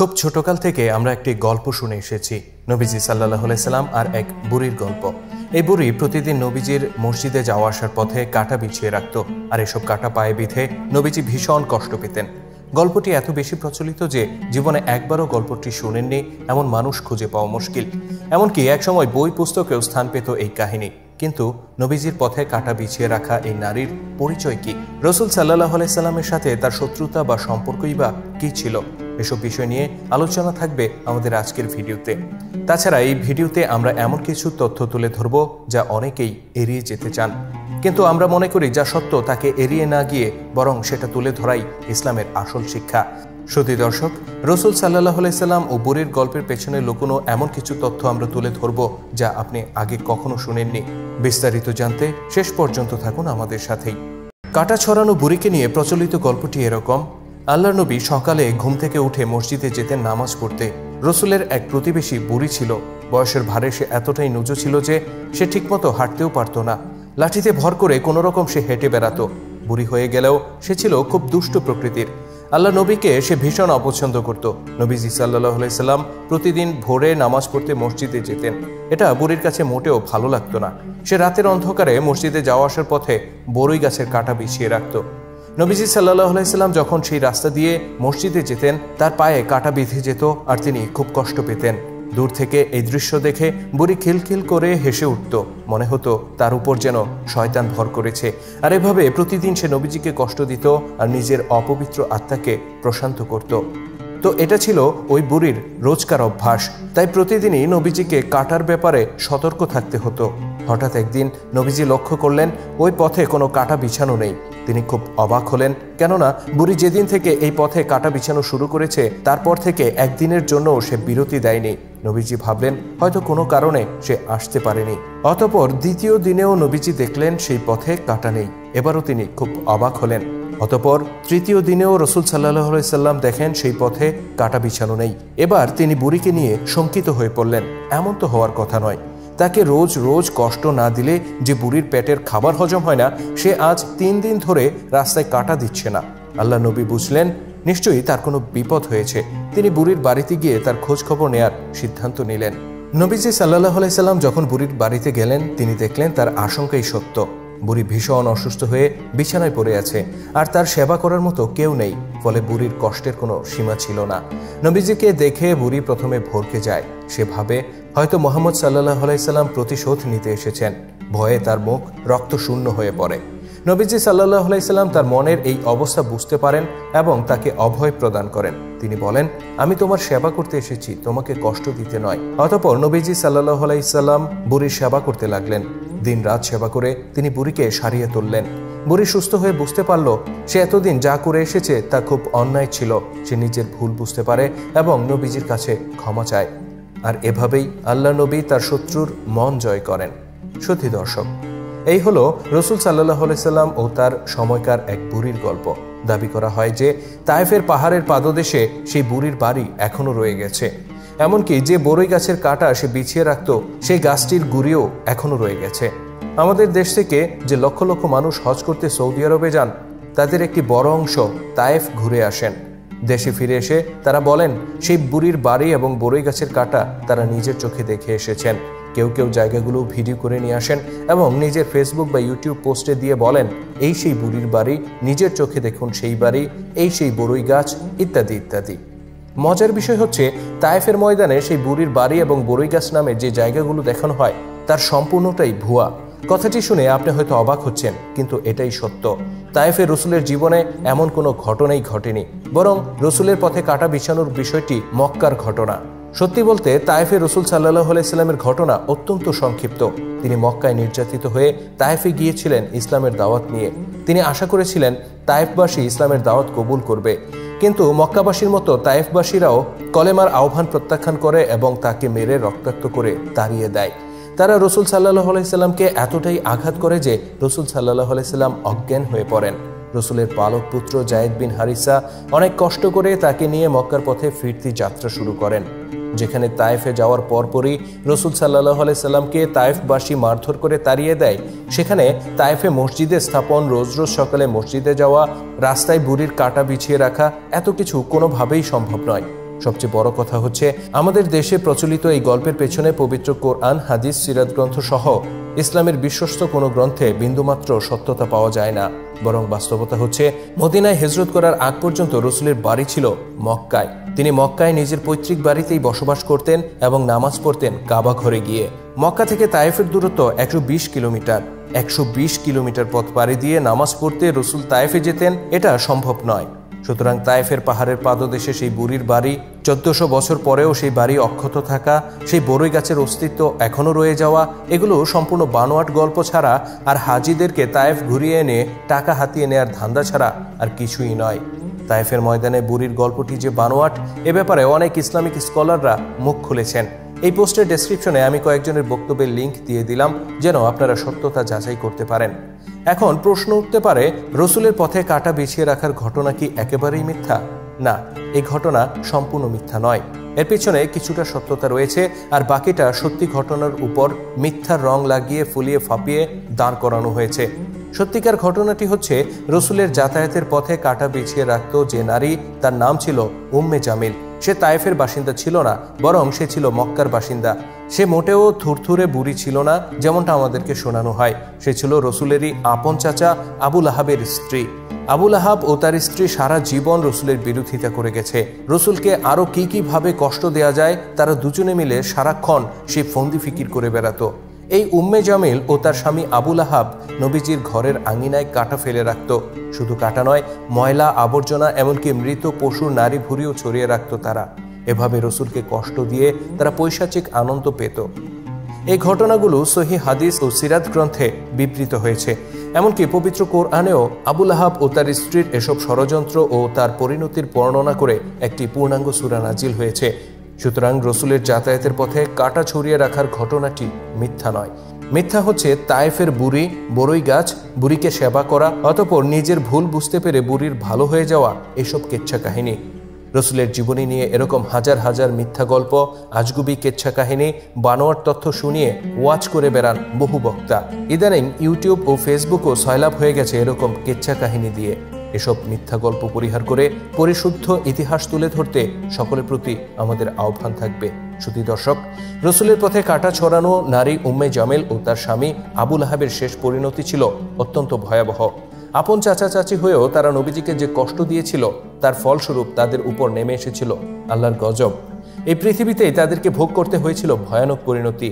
খুব ছোটকাল থেকে আমরা একটি গল্প শুনে এসেছি, নবীজি সাল্লাল্লাহু আলাইহি সাল্লাম আর এক বুড়ির গল্প। এই বুড়ি প্রতিদিন নবীজির মসজিদে যাওয়া আসার পথে কাঁটা বিছিয়ে রাখত, আর এসব কাঁটা পায়ে বিঁধে নবীজি ভীষণ কষ্ট পেতেন। গল্পটি এত বেশি প্রচলিত যে জীবনে একবারও গল্পটি শুনেননি এমন মানুষ খুঁজে পাওয়া মুশকিল। এমনকি একসময় বই পুস্তকেও স্থান পেত এই কাহিনী। কিন্তু নবীজির পথে কাঁটা বিছিয়ে রাখা এই নারীর পরিচয় কি? রাসূল সাল্লাল্লাহু আলাইহি সাল্লামের সাথে তার শত্রুতা বা সম্পর্কই বা কি ছিল? এসব বিষয় নিয়ে আলোচনা থাকবে আমাদের আজকের ভিডিওতে। তাছাড়া এই ভিডিওতে আমরা এমন কিছু তথ্য তুলে ধরব যা অনেকেই এড়িয়ে যেতে চান, কিন্তু আমরা মনে করি যা সত্য তাকে এড়িয়ে না গিয়ে বরং সেটা তুলে ধরাই ইসলামের আসল শিক্ষা। শ্রোতা দর্শক, রাসূল সাল্লাল্লাহু আলাইহি সাল্লাম ও বুড়ির গল্পের পেছনে লুকোনো এমন কিছু তথ্য আমরা তুলে ধরব যা আপনি আগে কখনো শুনেননি। বিস্তারিত জানতে শেষ পর্যন্ত থাকুন আমাদের সাথেই। কাঁটা ছড়ানো বুড়িকে নিয়ে প্রচলিত গল্পটি এরকম: আল্লাহর নবী সকালে ঘুম থেকে উঠে মসজিদে যেতেন নামাজ পড়তে। রাসূলের এক প্রতিবেশী বুড়ি ছিল। বয়সের ভারে সে এতটাই নুজু ছিল যে সে ঠিকমতো হাঁটতেও পারত না। লাঠিতে ভর করে কোনো রকম সে হেঁটে বেড়াতো। বুড়ি হয়ে গেলেও সে ছিল খুব দুষ্ট প্রকৃতির। আল্লাহ নবীকে সে ভীষণ অপছন্দ করত। নবীজি সাল্লাল্লাহু আলাইহি সাল্লাম প্রতিদিন ভোরে নামাজ পড়তে মসজিদে যেতেন। এটা বুড়ির কাছে মোটেও ভালো লাগতো না। সে রাতের অন্ধকারে মসজিদে যাওয়া আসার পথে বড়ই গাছের কাঁটা বিছিয়ে রাখত। নবীজি সাল্লাল্লাহু আলাইহি সাল্লাম যখন সেই রাস্তা দিয়ে মসজিদে যেতেন তার পায়ে কাঁটা বিঁধে যেত আর তিনি খুব কষ্ট পেতেন। দূর থেকে এই দৃশ্য দেখে বুড়ি খিলখিল করে হেসে উঠত। মনে হতো তার উপর যেন শয়তান ভর করেছে। আর এভাবে প্রতিদিন সে নবীজিকে কষ্ট দিত আর নিজের অপবিত্র আত্মাকে প্রশান্ত করত। তো এটা ছিল ওই বুড়ির রোজকার অভ্যাস। তাই প্রতিদিনই নবীজিকে কাঁটার ব্যাপারে সতর্ক থাকতে হতো। হঠাৎ একদিন নবীজি লক্ষ্য করলেন ওই পথে কোনো কাঁটা বিছানো নেই। তিনি খুব অবাক হলেন, কেননা বুড়ি যেদিন থেকে এই পথে কাঁটা বিছানো শুরু করেছে তারপর থেকে একদিনের জন্য সে বিরতি দেয়নি। নবীজি ভাবলেন হয়তো কোনো কারণে সে আসতে পারেনি। অতঃপর দ্বিতীয় দিনেও নবীজি দেখলেন সেই পথে কাঁটা নেই। এবারও তিনি খুব অবাক হলেন। অতঃপর তৃতীয় দিনেও রাসূল সাল্লাল্লাহু আলাইহি সাল্লাম দেখেন সেই পথে কাঁটা বিছানো নেই। এবার তিনি বুড়িকে নিয়ে শঙ্কিত হয়ে পড়লেন। এমন তো হওয়ার কথা নয়। তাকে রোজ রোজ কষ্ট না দিলে যে বুড়ির পেটের খাবার হজম হয় না, সে আজ 3 দিন ধরে রাস্তায় কাঁটা দিচ্ছে না। আল্লাহ নবী বুঝলেন নিশ্চয়ই তার কোনো বিপদ হয়েছে। তিনি বুড়ির বাড়িতে গিয়ে তার খোঁজ খবর নেয়ার সিদ্ধান্ত নিলেন। নবীজি সাল্লাল্লাহু আলাইহি সাল্লাম যখন বুড়ির বাড়িতে গেলেন তিনি দেখলেন তার আশঙ্কাই সত্য। বুড়ি ভীষণ অসুস্থ হয়ে বিছানায় পড়ে আছে, আর তার সেবা করার মতো কেউ নেই। ফলে বুড়ির কষ্টের কোনো সীমা ছিল না। নবীজিকে দেখে বুড়ি প্রথমে ভরকে যায়। সে ভাবে হয়তো মুহাম্মদ সাল্লাল্লাহু আলাইহি সাল্লাম প্রতিশোধ নিতে এসেছেন। ভয়ে তার মুখ রক্ত শূন্য হয়ে পড়ে। নবীজি সাল্লাল্লাহু আলাইহি সাল্লাম তার মনের এই অবস্থা বুঝতে পারেন এবং তাকে অভয় প্রদান করেন। তিনি বলেন, আমি তোমার সেবা করতে এসেছি, তোমাকে কষ্ট দিতে নয়। অতঃপর নবীজি সাল্লাল্লাহু আলাইহি সাল্লাম বুড়ির সেবা করতে লাগলেন। দিন রাত সেবা করে তিনি বুড়িকে সারিয়ে তুললেন। বুড়ি সুস্থ হয়ে বুঝতে পারল সে এতদিন যা করে এসেছে তা খুব অন্যায় ছিল। সে নিজের ভুল বুঝতে পারে এবং নবীজির কাছে ক্ষমা চায়। আর এভাবেই আল্লাহ নবী তার শত্রুর মন জয় করেন। সত্যি দর্শক, এই হলো রাসূল সাল্লাল্লাহু আলাইহি সাল্লাম ও তার সময়কার এক বুড়ির গল্প। দাবি করা হয় যে তায়েফের পাহাড়ের পাদদেশে সেই বুড়ির বাড়ি এখনো রয়ে গেছে। এমনকি যে বড়ই গাছের কাঁটা সে বিছিয়ে রাখত সেই গাছটির গুঁড়িও এখনো রয়ে গেছে। আমাদের দেশ থেকে যে লক্ষ লক্ষ মানুষ হজ করতে সৌদি আরবে যান তাদের একটি বড় অংশ তায়েফ ঘুরে আসেন। দেশে ফিরে এসে তারা বলেন সেই বুড়ির বাড়ি এবং বড়ই গাছের কাঁটা তারা নিজের চোখে দেখে এসেছেন। কেউ কেউ জায়গাগুলো ভিডিও করে নিয়ে আসেন এবং নিজের ফেসবুক বা ইউটিউব পোস্টে দিয়ে বলেন এই সেই বুড়ির বাড়ি, নিজের চোখে দেখুন সেই বাড়ি, এই সেই বড়ই গাছ, ইত্যাদি ইত্যাদি। মজার বিষয় হচ্ছে তায়েফের ময়দানে সেই বুড়ির বাড়ি এবং বড়ই গাছ নামে যে জায়গাগুলো দেখানো হয় তার সম্পূর্ণটাই ভুয়া। কথাটি শুনে আপনি হয়তো অবাক হচ্ছেন, কিন্তু এটাই সত্য। তায়েফে রাসূলের জীবনে এমন কোনো ঘটনাই ঘটেনি, বরং রাসূলের পথে কাঁটা বিছানোর বিষয়টি মক্কার ঘটনা। সত্যি বলতে তায়েফে রাসূল সাল্লাল্লাহু আলাইহি সাল্লামের ঘটনা অত্যন্ত সংক্ষিপ্ত। তিনি মক্কায় নির্যাতিত হয়ে তায়েফে গিয়েছিলেন ইসলামের দাওয়াত নিয়ে। তিনি আশা করেছিলেন তায়েফবাসী ইসলামের দাওয়াত কবুল করবে, কিন্তু মক্কাবাসীর মতো তায়েফবাসীরাও কলেমার আহ্বান প্রত্যাখ্যান করে এবং তাকে মেরে রক্তাক্ত করে তাড়িয়ে দেয়। তারা রাসূল সাল্লাল্লাহু আলাইহি সাল্লামকে এতটাই আঘাত করে যে রাসূল সাল্লাল্লাহু আলাইহি সাল্লাম অজ্ঞান হয়ে পড়েন। রাসূলের পালক পুত্র যায়েদ বিন হারিসা অনেক কষ্ট করে তাকে নিয়ে মক্কার পথে ফিরতি যাত্রা শুরু করেন। যেখানে তায়েফে যাওয়ার পরপরই রাসূল সাল্লাল্লাহু আলাইহি সাল্লামকে তায়েফবাসী মারধর করে তাড়িয়ে দেয়, সেখানে তায়েফে মসজিদে স্থাপন, রোজ রোজ সকালে মসজিদে যাওয়া, রাস্তায় বুড়ির কাঁটা বিছিয়ে রাখা, এত কিছু কোনোভাবেই সম্ভব নয়। সবচেয়ে বড় কথা হচ্ছে, আমাদের দেশে প্রচলিত এই গল্পের পেছনে পবিত্র কোরআন, হাদিস, সিরাত গ্রন্থ সহ ইসলামের বিশ্বস্ত কোনো গ্রন্থে বিন্দুমাত্র সত্যতা পাওয়া যায় না। বরং বাস্তবতা হচ্ছে, মদিনায় হিজরত করার আগ পর্যন্ত রাসূলের বাড়ি ছিল মক্কায়। তিনি মক্কায় নিজের পৈতৃক বাড়িতেই বসবাস করতেন এবং নামাজ পড়তেন কাবা ঘরে গিয়ে। মক্কা থেকে তায়েফের দূরত্ব 120 কিলোমিটার। 120 কিলোমিটার পথ পাড়ি দিয়ে নামাজ পড়তে রাসূল তায়েফে যেতেন, এটা সম্ভব নয়। সুতরাং তায়েফের পাহাড়ের পাদদেশে সেই বুড়ির বাড়ি, 1400 বছর পরেও সেই বাড়ি অক্ষত থাকা, সেই বরই গাছের অস্তিত্ব এখনও রয়ে যাওয়া, এগুলো সম্পূর্ণ বানোয়াট গল্প ছাড়া আর হাজিদেরকে তায়েফ ঘুরিয়ে এনে টাকা হাতিয়ে নেয়ার ধান্দা ছাড়া আর কিছুই নয়। তায়েফের ময়দানে বুড়ির গল্পটি যে বানোয়াট, এ ব্যাপারে অনেক ইসলামিক স্কলাররা মুখ খুলেছেন। এই পোস্টের ডেসক্রিপশনে আমি কয়েকজনের বক্তব্যের লিঙ্ক দিয়ে দিলাম, যেন আপনারা সত্যতা যাচাই করতে পারেন। এখন প্রশ্ন উঠতে পারে, রাসূলের পথে কাঁটা বিছিয়ে রাখার ঘটনা কি একেবারেই মিথ্যা? না, এই ঘটনা সম্পূর্ণ মিথ্যা নয়। এর পিছনে কিছুটা সত্যতা রয়েছে, আর বাকিটা সত্যি ঘটনার উপর মিথ্যার রং লাগিয়ে ফুলিয়ে ফাঁপিয়ে দাঁড় করানো হয়েছে। সত্যিকার ঘটনাটি হচ্ছে, রাসূলের যাতায়াতের পথে কাঁটা বিছিয়ে রাখত যে নারী, তার নাম ছিল উম্মে জামিল। সে তায়েফের বাসিন্দা ছিল না, বরং সে ছিল মক্কার বাসিন্দা। সে মোটেও থুরথুরে বুড়ি ছিল না, যেমনটা আমাদেরকে শোনানো হয়। সে ছিল রাসূলেরই আপন চাচা আবু লাহাবের স্ত্রী। আবু লাহাব ও তার স্ত্রী সারা জীবন রাসূলের বিরোধিতা করে গেছে। রাসূলকে আরও কি ভাবে কষ্ট দেয়া যায়, তারা দুজনে মিলে সারাক্ষণ সেই ফন্দি ফিকির করে বেড়াতো। এই উম্মে জামিল ও তার স্বামী আবু লাহাব নবীজির ঘরের আঙিনায় কাঁটা ফেলে রাখত। শুধু কাঁটা নয়, ময়লা আবর্জনা, এমনকি মৃত পশুর নারী ভুঁড়িও ছড়িয়ে রাখত তারা। এভাবে রাসূলকে কষ্ট দিয়ে তারা পৈশাচিক আনন্দ পেত। এই ঘটনাগুলো সহিহ হাদিস ও সিরাত গ্রন্থে বিবৃত হয়েছে। এমনকি পবিত্র কোরআনেও আবু লাহাব ও তার স্ত্রীর এসব ষড়যন্ত্র ও তার পরিণতির বর্ণনা করে একটি পূর্ণাঙ্গ সূরা নাজিল হয়েছে। সুতরাং রাসূলের যাতায়াতের পথে কাঁটা ছড়িয়ে রাখার ঘটনাটি মিথ্যা নয়। মিথ্যা হচ্ছে তায়েফের বুড়ি, বরই গাছ, বুড়িকে সেবা করা, অতঃপর নিজের ভুল বুঝতে পেরে বুড়ির ভালো হয়ে যাওয়া, এসব কেচ্ছা কাহিনী। রাসূলের জীবনী নিয়ে এরকম হাজার হাজার মিথ্যা গল্প, আজগুবি কেচ্ছা কাহিনী, বানোয়ার তথ্য শুনিয়ে ওয়াচ করে বেড়ান বহু বক্তা। ইদানিং ইউটিউব ও ফেসবুকও সয়লাভ হয়ে গেছে এরকম কেচ্ছা কাহিনী দিয়ে। এসব মিথ্যা গল্প পরিহার করে পরিশুদ্ধ ইতিহাস তুলে ধরতে সকলের প্রতি আমাদের আহ্বান থাকবে। শ্রোতা দর্শক, রাসূলের পথে কাঁটা ছড়ানো নারী উম্মে জামিল ও তার স্বামী আবু লাহাবের শেষ পরিণতি ছিল অত্যন্ত ভয়াবহ। আপন চাচা চাচি হয়েও তারা নবীজিকে যে কষ্ট দিয়েছিল, তার ফলস্বরূপ তাদের উপর নেমে এসেছিল আল্লাহর গজব। এই পৃথিবীতেই তাদেরকে ভোগ করতে হয়েছিল ভয়ানক পরিণতি।